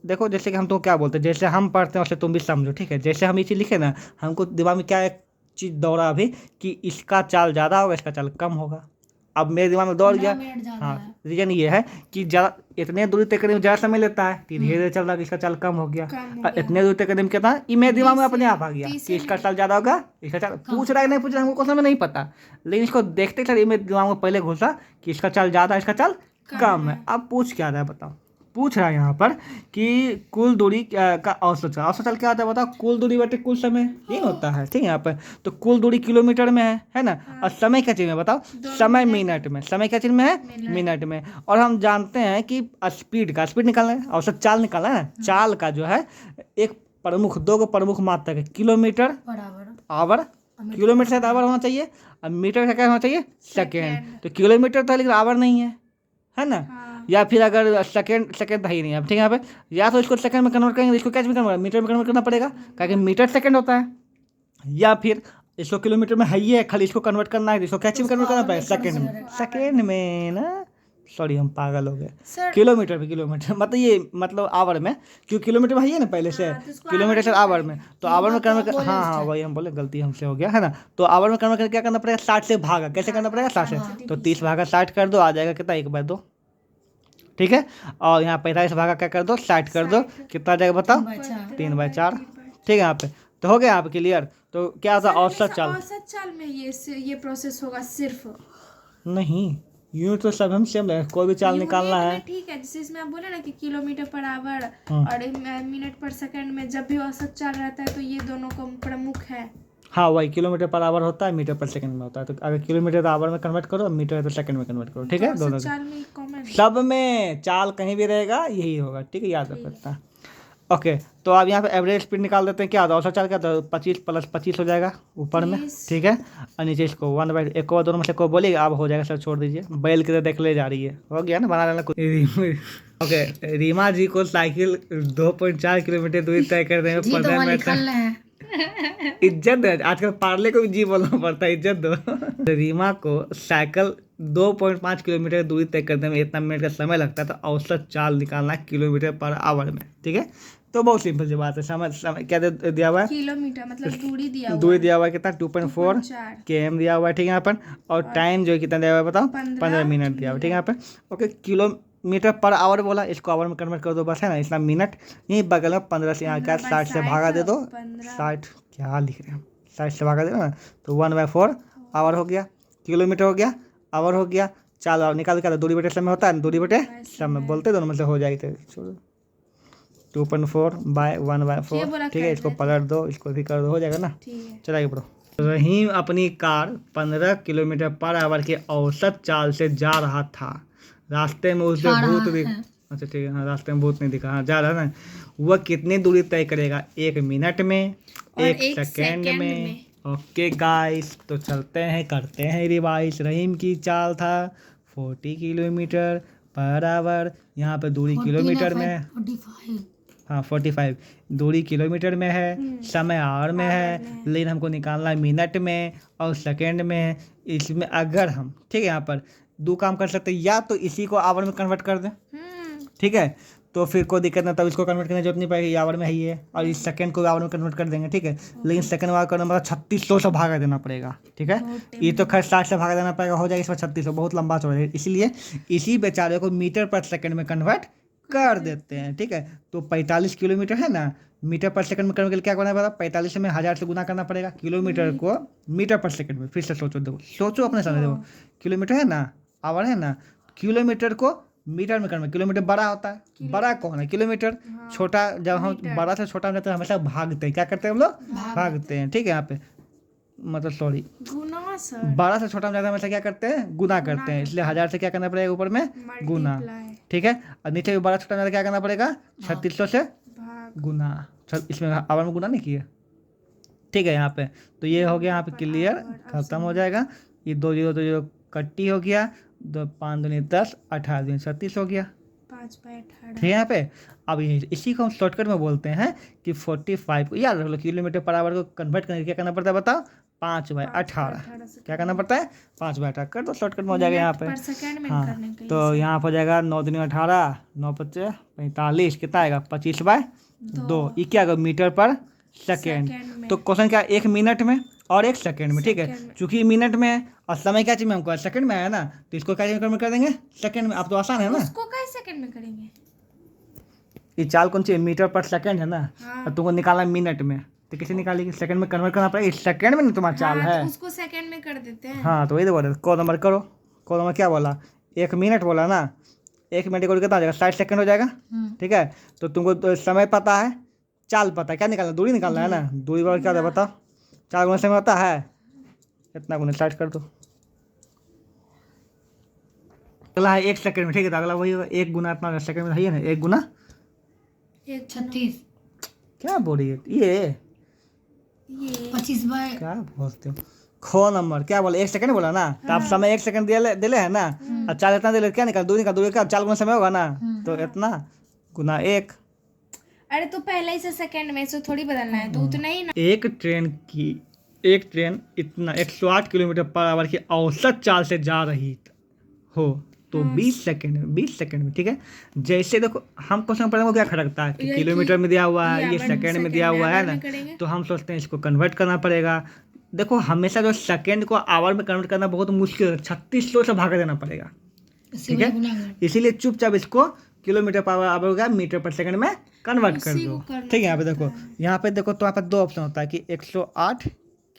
देखो जैसे कि हम तो क्या बोलते हैं, जैसे हम पढ़ते हैं वैसे तुम भी समझो, ठीक है। जैसे हम ये चीज़ लिखे ना, हमको दिमाग में क्या एक चीज़ दौड़ा अभी कि इसका चाल ज़्यादा होगा इसका चाल कम होगा। अब मेरे दिमाग में दौड़ गया, हाँ रीजन ये है कि ज़्यादा इतने दूरी तय करने में ज़्यादा समय लेता है, धीरे धीरे चल रहा है, इसका चाल कम हो गया। और इतने दूरी तय करने में कितना, ये मेरे दिमाग में अपने आप आ गया कि इसका चाल ज़्यादा होगा, इसका चाल पूछ रहा है नहीं पूछ रहा है हमको समय नहीं पता, लेकिन इसको देखते चलिए मेरे दिमाग में पहले घुसा कि इसका चाल ज़्यादा है इसका चाल कम है। अब पूछ क्या रहा है बताओ, पूछ रहा है यहाँ पर कि कुल दूरी का औसत चाल क्या होता है बताओ, कुल दूरी बटे कुल समय ये होता है, ठीक है। यहाँ पर तो कुल दूरी किलोमीटर में है ना, और समय क्या चीज़ में बताओ, समय मिनट में, समय क्या चीज़ में है मिनट में। और हम जानते हैं कि स्पीड निकालना है, औसत चाल निकालना है, चाल का जो है एक प्रमुख 2 प्रमुख मात्रक है, किलोमीटर आवर, किलोमीटर से आवर होना चाहिए और मीटर से क्या होना चाहिए सेकेंड। तो किलोमीटर तो लेकिन आवर नहीं है ना, या फिर अगर सेकंड तो ही नहीं है, ठीक है। यहाँ पे या तो इसको सेकंड में कन्वर्ट करेंगे, इसको क्या में कन्वर्ट मीटर में कन्वर्ट करना पड़ेगा, क्योंकि मीटर सेकंड होता है, या फिर इसको किलोमीटर में है ही है, खाली इसको कन्वर्ट करना है, इसको क्या में कन्वर्ट करना पड़ेगा सेकंड में ना, सॉरी हम पागल हो गए। किलोमीटर मतलब ये मतलब आवर में, क्योंकि किलोमीटर में है ना पहले से, किलोमीटर से आवर में, तो आवर में कन्वर्ट हाँ वही हम बोले गलती हमसे हो गया है ना। तो आवर में कन्वर्ट करके क्या करना पड़ेगा 60 से भागा, कैसे करना पड़ेगा 60 से, तो 30 भागा 60 कर दो, आ जाएगा कितना 1/2, ठीक है। और यहाँ 45 भागा क्या कर दो 60 कर दो, कितना आ जाएगा बताओ 3/4, ठीक है। यहाँ पे तो हो गया आप क्लियर। तो क्या होता है औसत चाल, औसत चाल में ये प्रोसेस होगा सिर्फ नहीं यूनिट तो सब हम सेम है, कोई भी चाल निकालना यूनिट है। में ठीक है, जैसे इसमें आप बोले ना कि किलोमीटर पर आवर हाँ। और मिनट पर सेकंड में जब भी औसत चाल रहता है तो ये दोनों का प्रमुख है। हाँ वही किलोमीटर पर आवर होता है, मीटर पर सेकंड में होता है। तो अगर किलोमीटर आवर में कन्वर्ट करो, मीटर है तो सेकंड में कन्वर्ट करो, ठीक है। औसत दोनों चाल में कॉमन है। सब में चाल कहीं भी रहेगा यही होगा, ठीक है, याद रख सकता है। ओके, तो अब यहाँ पे एवरेज स्पीड निकाल देते हैं। क्या होता है औसत चाल, क्या होता है 25 + 25 हो जाएगा ऊपर में, 30। ठीक है। और नीचे इसको 1/1 को दोनों में से को बोलिएगा, अब हो जाएगा सर, छोड़ दीजिए, बैल की तरह देख ले जा रही है, हो गया ना, बना लेना कुछ। ओके, रीमा जी को साइकिल 2.4 किलोमीटर दूरी तय करने में 15 मिनट इज्जत है, आजकल पार्ले को भी जी बोलना पड़ता है, इज्जत दो। रीमा को साइकिल 2.5 किलोमीटर दूरी तय करने में इतना मिनट का समय लगता है, तो औसत चाल निकालना किलोमीटर पर आवर में, ठीक है। तो बहुत सिंपल सी बात है, समय क्या दिया हुआ है, किलोमीटर मतलब दूरी दिया हुआ दूरी है। दिया हुआ है कितना 2.4 km दिया हुआ है, ठीक है यहाँ पर। और टाइम जो है कितना दिया हुआ है बताओ 15 मिनट दिया हुआ है, ठीक है यहाँ पर। ओके, किलोमीटर पर आवर बोला, इसको आवर में कन्वर्ट कर दो बस, है ना, इतना मिनट। यहीं बगल में 15 से यहाँ का 60 से भागा दे दो, 60 क्या लिख रहे हैं, 60 से भागा दे ना, तो 1/4 आवर हो गया, किलोमीटर हो गया, आवर हो गया। चलो निकाल के दूरी बटे समय होता है, दूरी बटे समय बोलते दोनों में से हो जाएगी, छोड़ो 2.4/1/4, ठीक है। इसको पलट दो, इसको भी कर दो, हो जाएगा ना, चलाइए ब्रो। रहीम अपनी कार 15 किलोमीटर पर आवर के औसत चाल से जा रहा था। रास्ते में उसे भूत दिख, अच्छा ठीक है, हाँ रास्ते में भूत नहीं दिखा, हाँ जा रहा है ना। वह कितनी दूरी तय करेगा, 1 मिनट में, 1 सेकेंड में। ओके गाइस, तो चलते हैं, करते हैं रिवाइज। रहीम की चाल था 40 किलोमीटर पर आवर, यहाँ पे दूरी किलोमीटर में है, हाँ 45 दूरी किलोमीटर में है, समय आवर में है, लेकिन हमको निकालना है मिनट में और सेकेंड में। इसमें अगर हम, ठीक है, यहाँ पर दो काम कर सकते हैं, या तो इसी को आवर में कन्वर्ट कर दें, ठीक है, तो फिर कोई दिक्कत ना, तब इसको कन्वर्ट करने की जरूरत नहीं पड़ेगी, आवर में ही है। और इस सेकंड को आवर में कन्वर्ट कर देंगे, ठीक है। लेकिन सेकंड आवर करने मतलब 3600 से भागा देना पड़ेगा, ठीक है। ये तो खैर 60 से भागा देना पड़ेगा, हो जाएगा इसमें 3600, बहुत लंबा चौड़ा है, इसलिए इसी बेचारे को मीटर पर सेकंड में कन्वर्ट कर देते हैं, ठीक है। तो 45 किलोमीटर है ना, मीटर पर सेकंड में करने के लिए क्या करना पड़ेगा, 45 में 1000 से गुना करना पड़ेगा, किलोमीटर को मीटर पर सेकंड में। फिर से सोचो, देखो सोचो अपने सामने, देखो किलोमीटर है ना, आवर है ना, किलोमीटर को मीटर में करना, किलोमीटर बड़ा होता है, बड़ा कौन है किलोमीटर, छोटा जब हम बड़ा से छोटा जाते हैं हमेशा भागते हैं, क्या करते हैं हम लोग, भागते हैं, ठीक है। यहाँ पे मतलब सॉरी, बड़ा से छोटा में जाते हैं हमेशा क्या करते हैं, गुना करते हैं, इसलिए 1000 से क्या करना पड़ेगा ऊपर में गुना, ठीक है। और नीचे भी बड़ा छोटा में क्या करना पड़ेगा 3600 से गुना, इसमें आवर में गुना नहीं किया, ठीक है। यहाँ पे तो ये हो गया, यहाँ पे क्लियर खत्म हो जाएगा। ये 2 0 2 0 कट्टी हो गया, 2 5 दूनी 10, 18 दूनी 36 हो गया, 5/18, ठीक है। यहाँ पे अब इसी को हम शॉर्टकट में बोलते हैं कि 45 को याद रख लो, किलोमीटर पर आवर को कन्वर्ट करने के क्या करना पड़ता है बताओ, 5/18, क्या करना पड़ता है 5/18 कर दो, शॉर्टकट में हो जाएगा यहाँ पे। हाँ, तो यहाँ पर हो जाएगा 9 दूनी 18, 9 5 45, कितना आएगा 25/2, ये क्या होगा मीटर पर सेकेंड। तो क्वेश्चन क्या, 1 मिनट में और 1 सेकेंड में, ठीक है। चूंकि मिनट में है और समय क्या चीज में हमको सेकंड में आया ना, तो इसको क्या में कर देंगे सेकंड में। अब तो आसान है ना, उसको कैसे सेकंड में करेंगे, ये चाल कौन सी मीटर पर सेकंड है ना, और तुमको निकालना मिनट में, तो कैसे निकालेगी, सेकंड में कन्वर्ट करना पड़ेगा, इस सेकंड में ना तुम्हारा चाल है, तो उसको सेकंड में कर देते हैं। हाँ तो वही तो बोले, को नंबर करो, को नंबर क्या बोला 1 मिनट बोला ना, 1 मिनट को कितना हो जाएगा 60 सेकंड हो जाएगा, ठीक है। तो तुमको तो समय पता है, चाल पता है, क्या निकालना दूरी निकालना है ना, दूरी बराबर क्या होता है बताओ, 4 गुना समय होता है, इतना गुना 60 कर दो। अगला है 1 सेकंड में, ठीक है, तो अगला वही होगा 1 गुना इतना सेकंड में है ना, 1 गुना 36, क्या बोल रही है ये 25 क्या बोलते हो, खो नंबर क्या बोला 1 सेकंड बोला ना, तो आप समय 1 सेकंड दिले है ना, और चाल इतना दिले, क्या निकाल दूरी का 4 गुना समय होगा ना, तो इतना गुना 1। अरे तो पहले ही से सेकंड में से थोड़ी बदलना है, तो उतना ही ना। एक ट्रेन इतना 108 किलोमीटर पर आवर की औसत चाल से जा रही हो तो 20 सेकंड में, ठीक है। जैसे देखो हम क्वेश्चन पढ़ने को क्या खड़कता है कि किलोमीटर में दिया हुआ है, ये सेकंड में दिया हुआ है ना, तो हम सोचते हैं इसको कन्वर्ट करना पड़ेगा। देखो हमेशा जो सेकंड को आवर में कन्वर्ट करना बहुत मुश्किल है, 3600 से भागा देना पड़ेगा, ठीक है, इसीलिए चुपचाप इसको किलोमीटर पर आवर का मीटर पर सेकंड में कन्वर्ट कर उसी दो। को करना ठीक है, यहाँ पे देखो, पड़ता है। यहाँ पे देखो तो यहाँ पर 2 ऑप्शन होता है कि 108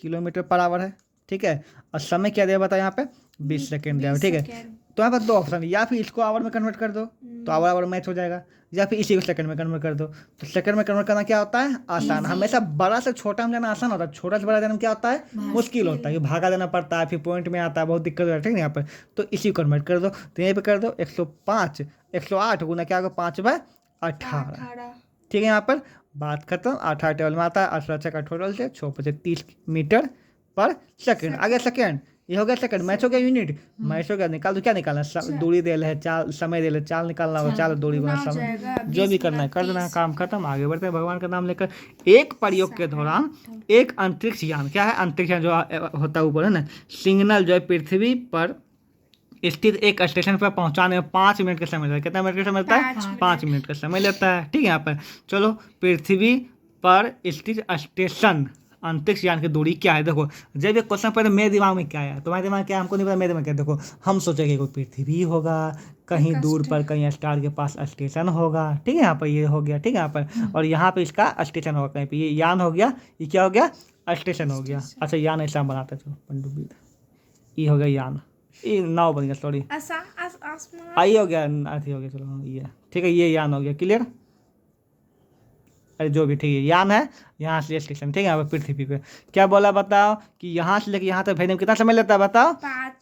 किलोमीटर पर आवर है, ठीक है, और समय क्या दिया बताओ यहाँ पे 20 सेकंड दिया हुआ है, ठीक है। सेकंड। तो यहाँ पर 2 ऑप्शन है, या फिर इसको आवर में कन्वर्ट कर दो तो आवर आवर मैच हो जाएगा, या फिर इसी को सेकंड में कन्वर्ट कर दो। तो सेकंड में कन्वर्ट करना क्या होता है, आसान। हमेशा बड़ा से छोटा में जाना आसान होता है, छोटा से बड़ा जाना में क्या होता है, मुश्किल होता है, कि भागा देना पड़ता है, फिर पॉइंट में आता है, बहुत दिक्कत होता है, ठीक है। यहाँ पर तो इसी को कन्वर्ट कर दो, तो यहीं पे कर दो 105 108 गुना क्या होगा 5/18, 18। ठीक है। यहाँ पर बात खत्म। 18 टेबल में आता है, 18 का टोटल से 6×5 मीटर पर सेकंड। आगे सेकंड, ये हो गया सेकंड, मैच हो गया यूनिट, मैच हो गया। निकाल दो, क्या निकालना है, दूरी दे है, चाल समय दे चाल निकालना होगा, चाल दूरी गुना गुना हो समय, जाएगा, जो भी 20 करना है कर देना, 30। काम खत्म। आगे बढ़ते हैं भगवान का नाम लेकर। एक प्रयोग के दौरान एक अंतरिक्ष यान, क्या है अंतरिक्ष यान, जो होता है ऊपर है ना, सिग्नल जो है पृथ्वी पर स्थित एक स्टेशन पर पहुंचाने में 5 मिनट का समय लगता है। कितना मिनट का समय लगता है, 5 मिनट का समय लेता है, ठीक है। यहाँ पर चलो, पृथ्वी पर स्थित स्टेशन अंतरिक्ष यान की दूरी क्या है। देखो, जब ये क्वेश्चन पहले मेरे दिमाग में क्या आया, तुम्हारे दिमाग क्या है हमको नहीं पता, मेरे दिमाग क्या है। देखो, हम सोचे कि कोई पृथ्वी होगा, कहीं दूर पर कहीं स्टार के पास स्टेशन होगा, ठीक है। यहाँ पर ये हो गया, ठीक है, यहाँ पर, और यहाँ पे इसका स्टेशन होगा कहीं पे, ये यान हो गया, ये क्या हो गया, स्टेशन हो गया। अच्छा, यान ऐसा बनाते थे पनडुब्बी, ये हो गया यान, ये नाव बन गया, सॉरी, आसमान। आई हो गया, अथी हो गया, चलो हाँ, ये ठीक है, ये यान हो गया, क्लियर। अरे जो भी, ठीक है, यान है, यहाँ से स्टेशन, ठीक है। यहाँ पर पृथ्वी पे क्या बोला बताओ, कि यहाँ से लेकर यहाँ तक भेजने में कितना समय लेता है बताओ,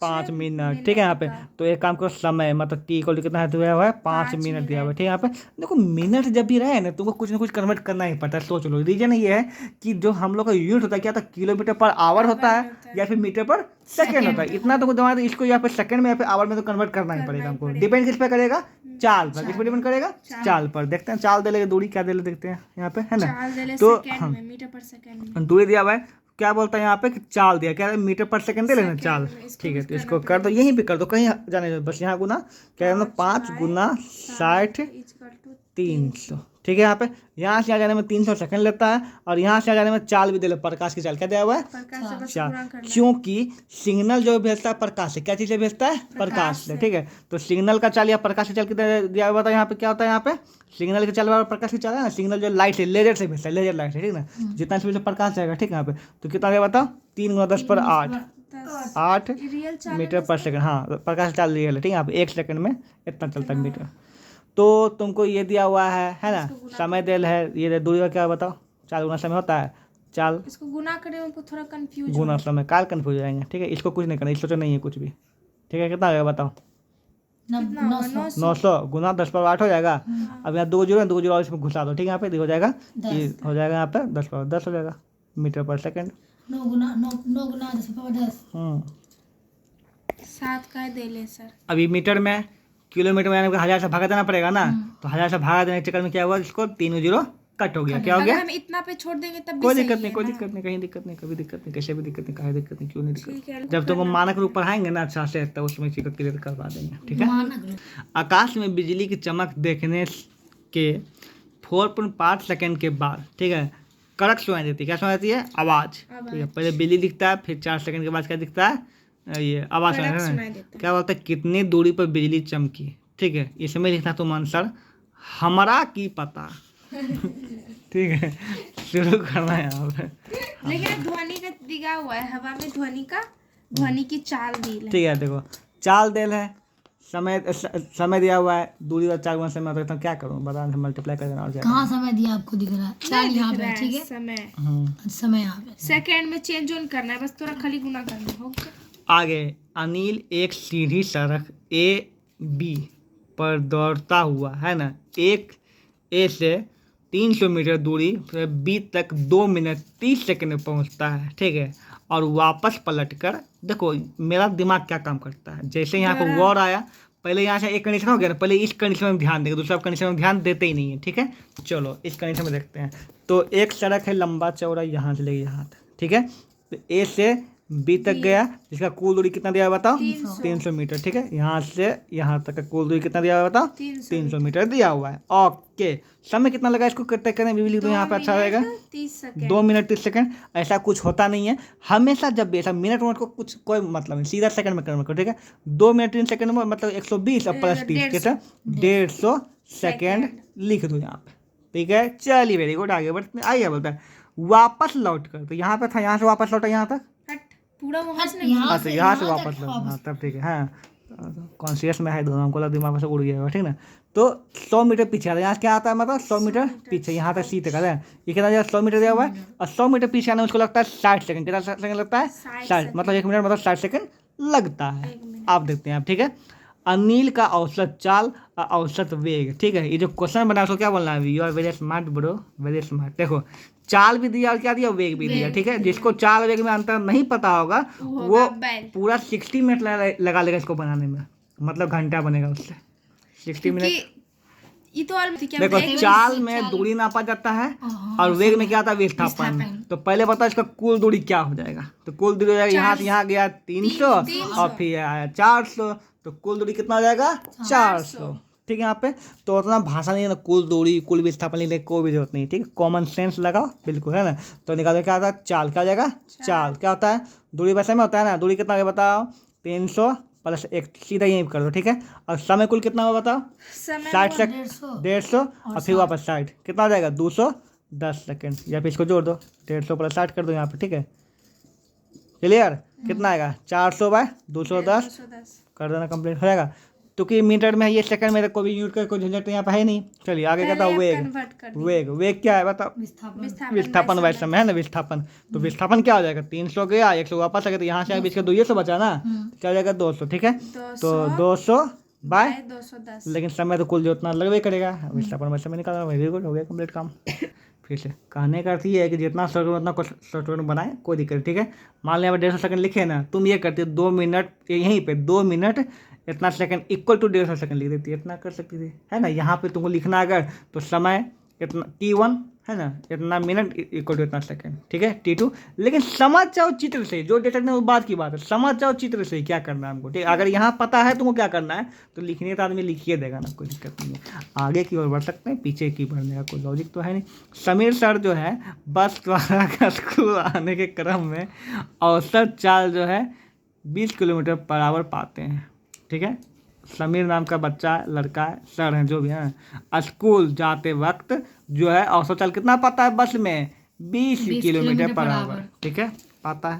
5 मिनट, ठीक है। यहाँ पे तो एक काम करो, समय मतलब टी को कितना दिया हुआ है, 5 मिनट दिया हुआ है, ठीक है। यहाँ पे देखो, मिनट जब भी रहे ना, तुमको कुछ ना कुछ कन्वर्ट करना ही पड़ता है। सोच लो, रीजन ये है कि जो हम लोग का यूनिट होता है क्या, तो किलोमीटर पर आवर होता है या फिर मीटर पर सेकंड होता है। इतना तो जमा, इसको यहाँ पे सेकंड में या फिर आवर में तो कन्वर्ट करना ही पड़ेगा हमको। डिपेंड किस पे करेगा, चाल पर। किस पर डिपेंड करेगा, चाल पर। देखते हैं चाल दे लेगा, दूरी क्या दे ले, देखते हैं यहाँ पे, है ना। तो मीटर पर सेकंड में दूरी दिया हुआ है, क्या बोलता है यहाँ पे कि चाल दिया, क्या है, मीटर पर सेकंड दे लेना चाल, ठीक है। तो इसको कर दो, यहीं पे कर दो, कहीं जाने दो, बस यहाँ गुना क्या है, 5 गुना 60 300, ठीक है। यहाँ से यहाँ जाने में 300 सेकंड लेता है, और यहाँ से यहाँ जाने में चाल भी दे लो, प्रकाश की चाल, क्या दिया हुआ है, चाल, क्योंकि सिग्नल जो भेजता है प्रकाश से, क्या चीज़ से भेजता है, प्रकाश से, ठीक है। तो सिग्नल का चाल या प्रकाश की चाल कितना दिया हुआ था, यहाँ पे क्या होता है, यहाँ पे सिग्नल की चाल और प्रकाश की चाल है ना, सिग्नल जो लाइट से, लेजर से भेजता है, लेजर लाइट से, ठीक है ना, जितना से प्रकाश जाएगा, ठीक है। यहाँ पे तो कितना दिया बताओ, 3 × 10⁸ 8 मीटर पर सेकंड, हाँ, प्रकाश चाल रियल है, ठीक है। यहाँ पे 1 सेकंड में इतना चलता है मीटर। तो तुमको ये दिया हुआ है ना, समय दिल है, ये दूरी का क्या बताओ, 4 गुना समय होता है, चाल इसको गुना करें, उनको थोड़ा कंफ्यूज गुना समय, काल कन्फ्यूज हो जाएंगे, ठीक है। इसको कुछ नहीं करना, इसको तो नहीं है कुछ भी, ठीक है। कितना आएगा बताओ, 900 गुना 10⁸ हो जाएगा। अब यहाँ 2 जीरो 2 जीरो और इसमें घुसा दो, ठीक है। यहाँ पे हो जाएगा, ये हो जाएगा यहाँ पे 10⁻10 हो जाएगा मीटर पर सेकंड। 9 गुना 10⁻10। 7 का दे ले सर। अभी मीटर में, किलोमीटर में 1000 से भागा देना पड़ेगा ना, तो 1000 से भागा देने के चक्कर में क्या हुआ, इसको 3 जीरो कट हो गया, क्या हो गया, हम इतना पे छोड़ देंगे तब भी कोई सही दिक्कत है नहीं, कोई ना? दिक्कत नहीं, कहीं दिक्कत नहीं, कभी दिक्कत नहीं, कैसे भी दिक्कत नहीं, काहे दिक्कत नहीं, क्यों नहीं ठीक है, दिक्कत। जब तुमको मानक रूप पढ़ाएंगे ना अच्छा से, तब उसमें चीज़ क्लियर करवा देंगे, ठीक है। आकाश में बिजली की चमक देखने के 4.5 सेकंड के बाद, ठीक है, कड़क सुनाई देती है, क्या सुनाई देती है, आवाज़, ठीक है। पहले बिजली दिखता है, फिर 4 सेकंड के बाद क्या दिखता है, ये आवाज़ सुनाई देता है। क्या बोलता है, कितनी दूरी पर बिजली चमकी, ठीक है। इसमें लिखना तुम आंसर, हमरा की पता, ठीक है। शुरू करना है यहाँ पे, लेकिन ध्वनि का दिया हुआ है, हवा में ध्वनि की चाल दी है, ठीक है। देखो, चाल देल है, समय दिया हुआ है, दूरी और 4 गुना समय होता है, क्या करूँ बता, मल्टीप्लाई कर देना, और क्या कहाँ समय दिया आपको दिख रहा है, चाल यहाँ पे, ठीक है, समय समय यहाँ पे, सेकंड में चेंज ऑन करना है, बस थोड़ा खाली गुना करना होगा। आगे अनिल एक सीधी सड़क AB पर दौड़ता हुआ, है ना, एक A से 300 मीटर दूरी B तक 2 मिनट 30 सेकंड में पहुंचता है, ठीक है। और वापस पलटकर, देखो मेरा दिमाग क्या काम करता है, जैसे यहाँ पर वॉर आया, पहले यहाँ से एक कंडीशन हो गया ना, पहले इस कंडीशन में ध्यान देंगे, दूसरा कंडीशन में ध्यान देते ही नहीं है, ठीक है। चलो इस कंडीशन में देखते हैं। तो एक सड़क है लंबा चौड़ा यहाँ से लेके यहाँ तक, ठीक है। तो A से बी तक गया, जिसका कुल दूरी कितना दिया हुआ बताओ? 300 300 मीटर। ठीक है, यहाँ से यहाँ तक का कुल दूरी कितना दिया हुआ बताओ? 300 मीटर दिया हुआ है। ओके, समय कितना लगा इसको करते करने? भी लिख दो यहाँ पे, अच्छा रहेगा। 30 सेकंड। 2 minute 30 second. ऐसा कुछ होता नहीं है हमेशा, जब भी ऐसा मिनट को कुछ कोई मतलब नहीं, सीधा सेकंड में कन्वर्ट करो। ठीक है, 2 मिनट 3 सेकंड में मतलब 120 और प्लस 30 कितना? 150 सेकंड लिख दो यहाँ पे। ठीक है, चलिए वेरी गुड, आगे बढ़ते हैं। आइए बोलता है वापस लौट कर, तो यहाँ पे था, यहाँ से वापस लौटा यहाँ तक। हट, पूरा वहां से यहाँ हाँ, तो यहाँ से वापस लौटा। हाँ, तब ठीक है। हाँ, कॉन्शियस में है दोनों, हमको लगा दिमाग से उड़ गया। ठीक ना, तो 100 मीटर पीछे आता है। यहाँ क्या आता है मतलब 100 मीटर पीछे, यहाँ तक सीधे कर रहे हैं। ये कितना दिया? 100 मीटर दिया हुआ है, और 100 मीटर पीछे आने में उसको लगता है 60 सेकंड। कितना सेकंड लगता है? 60, मतलब 1 मिनट मतलब 60 सेकंड लगता है। आप देखते हैं आप। ठीक है, अनिल का औसत चाल और औसत वेग। ठीक है, ये जो क्वेश्चन बना है उसको क्या बोलना है? You are very smart bro, very smart. देखो, चाल भी दिया और क्या दिया? वेग भी दिया। ठीक है, जिसको चाल वेग में अंतर नहीं पता होगा वो पूरा 60 मिनट लगा लेगा इसको बनाने में, मतलब घंटा बनेगा उससे 60 मिनट। ये तो क्या देखो, चाल में दूरी नापा जाता है और वेग में क्या आता है? विस्थापन। तो पहले बताओ इसका कुल दूरी क्या हो जाएगा? तो कुल दूरी हो जाएगा, यहाँ से यहाँ गया 300 और फिर आया 400, तो कुल दूरी कितना हो जाएगा? 400। ठीक है, यहाँ पे तो उतना भाषा नहीं है ना, कुल दूरी कुल विस्थापन लिखने की कोई भी जरूरत नहीं। ठीक है, कॉमन सेंस लगाओ, बिल्कुल, है ना। तो निकालो क्या होता है? चाल। क्या हो जाएगा? चाल। क्या होता है? दूरी वैसे में होता है ना, दूरी कितना है बताओ? 300 प्लस 1, सीधा यहीं कर दो। ठीक है, और समय कुल कितना होगा बताओ? 60 सेकंड, 150 और फिर वापस 60, कितना हो जाएगा? 210 सेकंड। या फिर इसको जोड़ दो, 150 प्लस 60 कर दो यहाँ पे। ठीक है, क्लियर? कितना आएगा? 400/210 कर देना, कंप्लीट हो जाएगा। क्योंकि मीटर में है, ये सेकंड में, कोई भी यूनिट का कोई झंझट यहाँ पे है नहीं। चलिए आगे कहता है वेग। वेग क्या है बताओ? विस्थापन वैसे समय है ना, विस्थापन। तो विस्थापन क्या हो जाएगा? 300 गया, 100 वापस आ गया, तो यहाँ से बीच का 200 बचा ना, क्या हो जाएगा? 200। ठीक है, तो 200/210, लेकिन समय तो कुल जो उतना लगवे करेगा, विस्थापन वैसे में निकालना। वेरी गुड, हो गया कंप्लीट काम। फिर से कहने का अर्थ ये है कि जितना शॉर्ट उतना शॉर्ट बनाए, कोई दिक्कत नहीं। ठीक है, मान लिया 150 सेकंड लिखे ना, तुम ये करते 2 मिनट, यहीं पे 2 मिनट इतना सेकंड इक्वल टू 150 सेकंड लिख देती है, इतना कर सकती थी, है ना। यहाँ पे तुमको लिखना अगर तो समय इतना T1 है ना, इतना मिनट इक्वल टू इतना सेकंड। ठीक है, T2, लेकिन समझ जाओ चित्र से, जो डेटा ने उस बात की बात है, समझ जाओ चित्र से क्या करना है हमको। ठीक, अगर यहाँ पता है तुमको क्या करना है तो लिखने तो आदमी लिखिए देगा ना, कोई दिक्कत नहीं है। आगे की ओर बढ़ सकते हैं, पीछे की बढ़ने का कोई लॉजिक तो है नहीं। समीर सर जो है बस द्वारा का स्कूल आने के क्रम में औसत चाल जो है 20 किलोमीटर पर आवर पाते हैं। ठीक है, समीर नाम का बच्चा, लड़का है, सर हैं जो भी हैं, स्कूल जाते वक्त जो है औसत चाल कितना पाता है बस में? 20 किलोमीटर पर आवर। ठीक है, पाता है।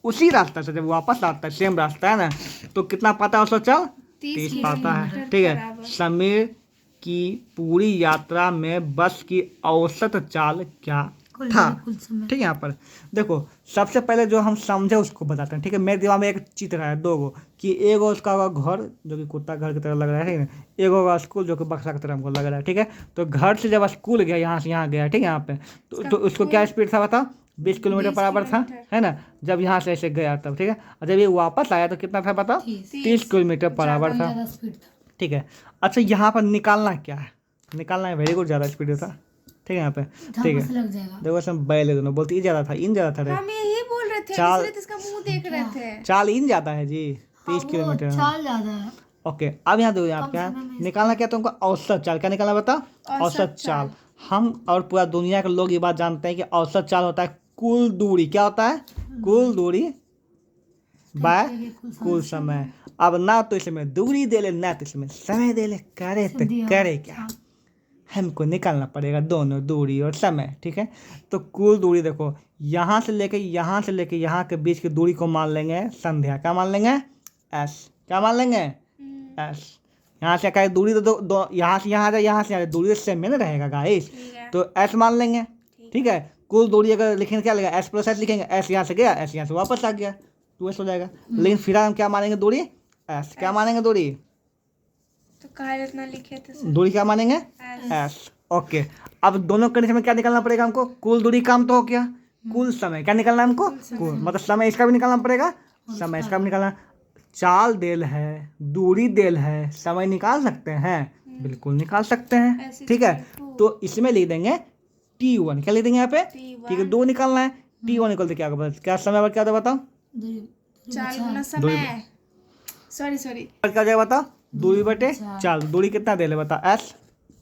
उसी रास्ता से जब वापस आता है, सेम रास्ता है ना, तो कितना पाता है औसत चाल? 30 पाता है। ठीक है, समीर की पूरी यात्रा में बस की औसत चाल क्या था? ठीक है, यहाँ पर देखो, सबसे पहले जो हम समझे उसको बताते हैं। ठीक है, मेरे दिमाग में एक चित्र है, 2 गो, कि एगो उसका होगा घर जो कि कुत्ता घर की तरह लग रहा है, ठीक है, एगो होगा स्कूल जो कि बक्सा की तरह हमको लग रहा है। ठीक है, तो घर से जब स्कूल गया, यहाँ से यहाँ गया, ठीक है, यहाँ पे तो उसको क्या स्पीड था बताओ? 20 किलोमीटर पर आवर था, है ना, जब यहाँ से ऐसे गया तब। ठीक है, और जब ये वापस आया तो कितना था बताओ? 30 किलोमीटर पर आवर था। ठीक है, अच्छा यहाँ पर निकालना क्या है? निकालना है, वेरी गुड, ज़्यादा स्पीड था। ठीक है, यहाँ पे ठीक है, देखो इसमें बैल दोनों बोलते इन ज़्यादा था, इन ज़्यादा था रे, हम यही बोल रहे थे, चाल इसलिए तो इसका मुंह देख रहे थे। चाल इन ज़्यादा है जी, 30 किलोमीटर चाल ज़्यादा है। ओके, अब यहाँ दो, यहाँ क्या निकालना क्या तुमको? औसत चाल। क्या निकालना बता? औसत चाल। हम और पूरा दुनिया के लोग ये बात जानते हैं कि औसत चाल होता है कुल दूरी। क्या होता है? कुल दूरी बाय कुल समय। अब ना तो इसमें दूरी दे ले, ना तो इसमें समय दे ले, करे तो करे क्या? हमको निकालना पड़ेगा दोनों, दूरी और समय। ठीक है, तो कुल दूरी देखो, यहाँ से लेके यहाँ के बीच की दूरी को मान लेंगे संध्या। क्या मान लेंगे? एस। क्या मान लेंगे? एस। यहाँ से क्या दूरी तो दो, यहाँ से यहाँ आ जाए, यहाँ से आ जाए, दूरी सेम में ना रहेगा गाइस, तो एस मान लेंगे। ठीक है, कुल दूरी अगर लिखेंगे क्या लगेगा? एस प्लस एस लिखेंगे, एस यहाँ से गया, एस यहाँ से वापस आ गया, 2s हो जाएगा। लेकिन फिर हम क्या मानेंगे? दूरी एस। क्या मानेंगे? दूरी तो कहा इतना लिखे थे, दूरी क्या मानेंगे? एस। ओके, अब दोनों कंडीशन में क्या निकालना पड़ेगा हमको? कुल दूरी काम तो हो गया, कुल समय क्या निकालना है हमको? कुल मतलब समय इसका भी निकालना पड़ेगा, समय इसका भी निकालना। चाल देल है, दूरी देल है, समय निकाल सकते हैं, बिल्कुल निकाल सकते हैं। ठीक है, तो इसमें लिख देंगे T1। क्या लिख देंगे यहाँ पे? ठीक है, 2 निकालना है, T1 निकलते क्या होगा? क्या समय पर क्या था बताओ? दूरी दूरी चाल बचा। गुना समय, सॉरी क्या हो जाएगा बताओ, दूरी बटे चाल। चाल। दूरी कितना दे ले बताओ, एस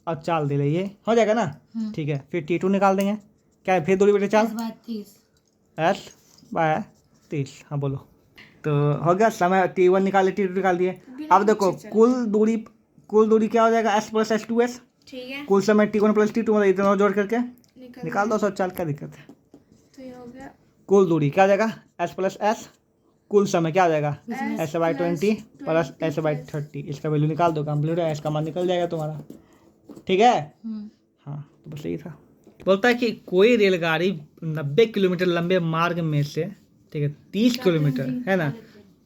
और चाल दे ले, ये हो जाएगा ना। ठीक है, फिर T2 निकाल देंगे, क्या है फिर दूरी बटे चाल, 30/30। S by 30। हाँ बोलो, तो हो गया। समय T1 निकाल दिए, T2 निकाल दिए। अब देखो कुल दूरी क्या हो जाएगा, S प्लस S2S। ठीक है, कुल समय T1 प्लस T2, मतलब इतना जोड़ करके निकल निकाल दो 100 चाल, क्या दिक्कत है। तो ये हो गया कुल दूरी क्या हो जाएगा, S प्लस S। कुल समय क्या हो जाएगा, S S/20 प्लस S/30। इसका वैल्यू निकाल दो, कंप्लीट है, S का मान निकल जाएगा तुम्हारा। ठीक है, हाँ तो बस यही था। बोलता है कि कोई रेलगाड़ी 90 किलोमीटर लंबे मार्ग में से, ठीक है, 30 किलोमीटर है ना,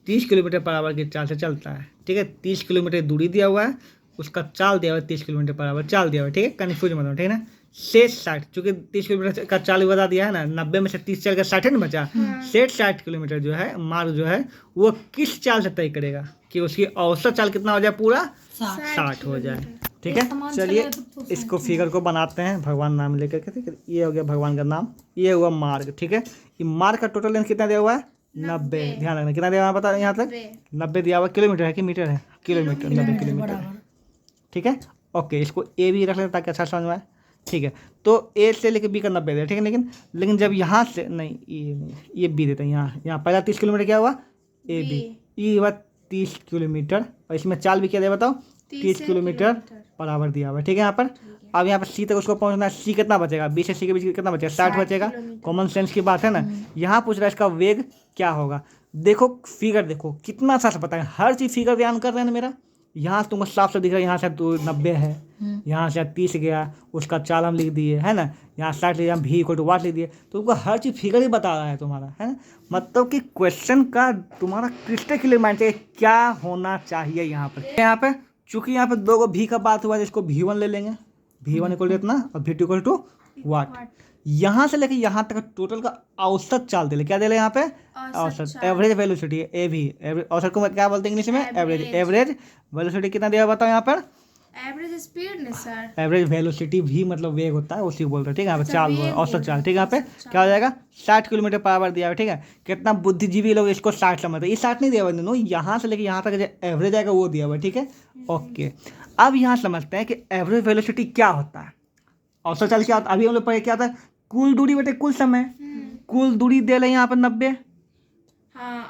30 किलोमीटर पर आवर की चाल से चलता है। ठीक है, 30 किलोमीटर दूरी दिया हुआ है, उसका चाल दिया हुआ है 30 किलोमीटर पर आवर चाल दिया हुआ है। ठीक है, कन्फ्यूज मत हो, ठीक है ना। शेष 60, चूंकि 30 किलोमीटर का चाल भी बता दिया है ना, 90 में से 30 चल कर 60 नहीं बचा। शेष 60 किलोमीटर जो है मार्ग जो है वो किस चाल से तय करेगा कि उसकी औसत चाल कितना हो जाए, पूरा 60 हो जाए। ठीक है, चलिए इसको फिगर को बनाते हैं, भगवान नाम लेकर के। ठीक है, ये हो गया भगवान का नाम, ये हुआ मार्ग। ठीक है, ये मार्ग का टोटल लेंथ कितना दिया हुआ है, 90। ध्यान रखना कितना दिया हुआ है, पता यहाँ तक 90 दिया हुआ। किलोमीटर है कि मीटर है, किलोमीटर, 90 किलोमीटर। ठीक है, ओके, इसको ए भी रख लेते ताकि अच्छा समझ में आए। ठीक है, तो ए से लेकर बी का 90 दिया। ठीक है, लेकिन जब यहाँ से नहीं, ये बी देते हैं। यहाँ पहला 30 किलोमीटर क्या हुआ, ए बी, ये हुआ 30 किलोमीटर, और इसमें चाल भी क्या दिया बताओ, 30 किलोमीटर पर आवर दिया हुआ है। ठीक है, यहाँ पर अब यहाँ पर सी तक उसको पहुँचना है। सी कितना बचेगा, बी से सी के बीच कितना बचेगा, 60 बचेगा। कॉमन सेंस की बात है ना। यहाँ पूछ रहा है इसका वेग क्या होगा। देखो फिगर देखो कितना सा पता है, हर चीज़ फिगर ध्यान कर रहे हैं ना मेरा। यहाँ से तुमको साफ से दिख रहा है, यहाँ से 90 है, यहाँ से 30 गया, उसका चाल हम लिख दिए है ना, यहाँ 60 लिख दिया, V = वाट लिख दिए। तो तुमको हर चीज़ फिगर ही बता रहा है तुम्हारा, है ना। मतलब कि क्वेश्चन का तुम्हारा क्रिस्टल क्लियर माइंड चाहिए क्या होना चाहिए यहाँ पे। चूंकि यहाँ पे दो V का बात हुआ है, इसको V1 ले लेंगे, V1 = इतना और V2 = वाट। यहाँ से लेके यहाँ तक टोटल का औसत चाल दे ले, क्या दे ले यहाँ पे, औसत, एवरेज वेलोसिटी है एवरेज। औसत को क्या बोलते हैं इंग्लिश में, एवरेज वेलोसिटी कितना दिया बताओ यहाँ पर, एवरेज स्पीड ने सर, एवरेज वेलोसिटी भी मतलब वेग होता है, उसी बोलते हैं। ठीक है, यहाँ पे चाल औसत चाल। ठीक है, यहाँ पे क्या हो जाएगा, 60 किलोमीटर पर आवर दिया हुआ है। ठीक है, कितना बुद्धिजीवी लोग इसको 60 समझते हैं, ये 60 नहीं दिया हुआ दोनों, यहाँ से लेके यहाँ तक जो एवरेज आएगा वो दिया हुआ है। ठीक है, ओके, अब यहाँ समझते हैं कि एवरेज वेलोसिटी क्या होता है, औसत चाल क्या होता है। अभी हम लोग पढ़े क्या था, कुल दूरी बटे कुल समय। कुल दूरी दे ले यहाँ पर 90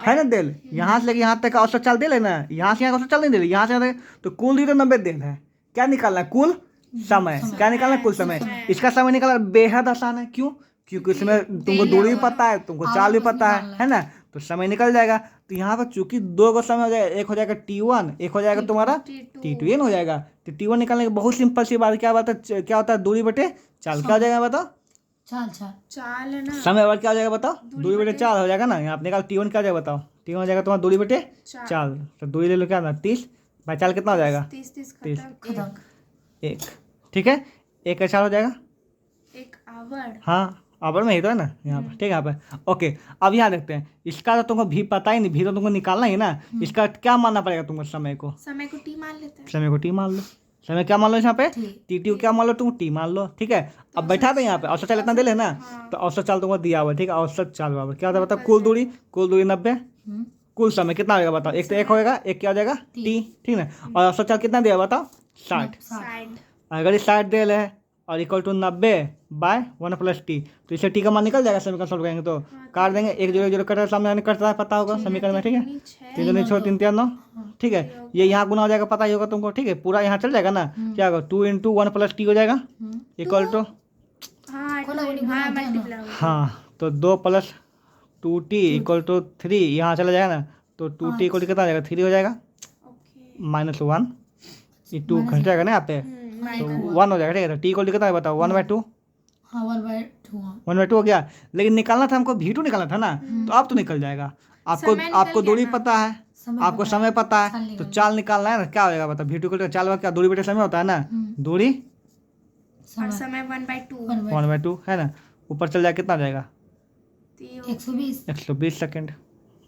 है ना, दे ले, यहाँ से लेके यहाँ तक का औसत चाल दे लेना, यहाँ से यहाँ औसत चाल नहीं दे ले, यहाँ से यहाँ तक, तो कुल दूरी तो 90 दे है। क्या निकालना है, कुल समय। क्या निकालना है, कुल समय। इसका समय निकालना बेहद आसान है, क्यों, क्योंकि इसमें तुमको दूरी भी पता है, तुमको चाल भी पता है ना, तो समय निकल जाएगा। तो यहाँ पर चूंकि दो को समय हो जाएगा, एक हो जाएगा T1, एक हो जाएगा तुम्हारा T2 हो जाएगा। तो T1 निकालने की बहुत सिंपल सी बात, क्या बात है, क्या होता है, दूरी बटे चाल। क्या हो जाएगा बताओ, चाल है ना, समय और क्या हो जाएगा बताओ, दूरी बटे चाल हो जाएगा ना। यहाँ पे निकाल T1 क्या हो जाएगा बताओ, T1 हो जाएगा तुम्हारा दूरी बटे चाल। तो दूरी ले लो क्या ना, 30 बाई चाल कितना हो जाएगा, 30 खत्म, 1। ठीक है, 1 का 4 हो जाएगा, 1 आवर। हाँ, आवर में ही तो है ना यहाँ पर। ठीक है, यहाँ पर ओके। अब यहाँ देखते हैं, इसका तो तुमको भी पता ही नहीं, भी तो तुमको निकालना ही ना। इसका क्या मानना पड़ेगा तुमको, समय को T मान लेते हैं, समय को T मान लो। समय क्या मान लो यहाँ पे, T2 क्या मान लो तुम, T मान लो। ठीक है, अब बैठा दे यहाँ पे, औसत चाल इतना दे लेना। तो औसत चाल तुमको दिया हुआ है। ठीक है, औसत चाल बराबर क्या होता है बताओ, कुल दूरी 90, कुल समय कितना होगा बताओ, एक तो एक होगा, एक क्या हो जाएगा T। ठीक है, और औसत चाल कितना दिया बताओ, 60। अगर ये 60 दे रहे और = 90/1 + T, तो इससे T का मान निकल जाएगा। समीकरण सॉल्व करेंगे तो काट देंगे, 1 0 0 कटर सामने कटता है, पता होगा समीकरण में। ठीक है, 3 2 6 3 3 9। ठीक है, ये यहाँ गुना हो जाएगा, पता ही होगा तुमको। ठीक है, पूरा यहाँ चल जाएगा ना, क्या होगा, 2 × 1 + T हो जाएगा, = हाँ, तो 2 + 2T = 3, यहाँ चला जाएगा ना, तो 2T = कितना हो जाएगा, 3 हो जाएगा, -1, ये 2 घट जाएगा ना यहाँ पे, तो 1 हो जाएगा। ठीक है, तो T = कितना है बताओ, 1/2, 1/2 हो गया। लेकिन निकालना था हमको, V2 निकालना था ना, तो अब तो निकल जाएगा। आपको दूरी पता है, आपको समय पता है, तो चाल निकालना है ना। क्या हो जाएगा बताओ, V2 = चाल क्या, दूरी बटे समय होता है ना, दूरी और समय 1/2 1/2 है ना, ऊपर चल जाएगा, कितना आ जाएगा, 120 सेकंड,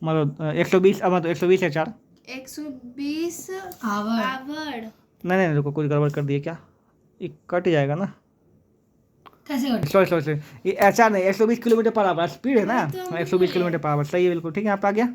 मतलब 120, मतलब 120 है 4, 120 आवर। नहीं रुको, कुछ गड़बड़ कर दिए क्या, ये कट जाएगा ना, कैसे घटे? सॉरी ये ऐसा नहीं, 120 किलोमीटर पर आवर स्पीड है ना, 120 किलोमीटर पर आवर, सही है बिल्कुल, ठीक है, यहाँ पे आ गया।